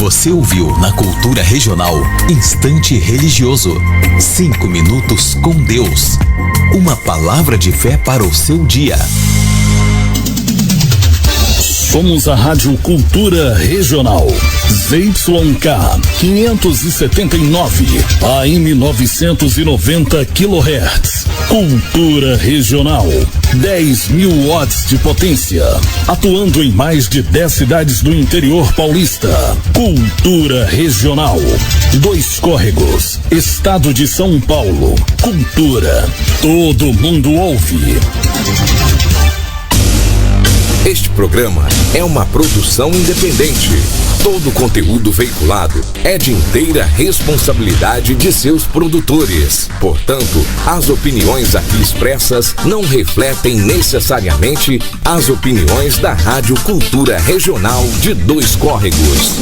Você ouviu na Cultura Regional Instante Religioso. 5 minutos com Deus. Uma palavra de fé para o seu dia. Somos a Rádio Cultura Regional. ZYK 579, AM 990 kHz. Cultura Regional. 10.000 watts de potência. Atuando em mais de 10 cidades do interior paulista. Cultura Regional. 2 Córregos. Estado de São Paulo. Cultura. Todo mundo ouve. Este programa é uma produção independente. Todo o conteúdo veiculado é de inteira responsabilidade de seus produtores. Portanto, as opiniões aqui expressas não refletem necessariamente as opiniões da Rádio Cultura Regional de 2 Córregos.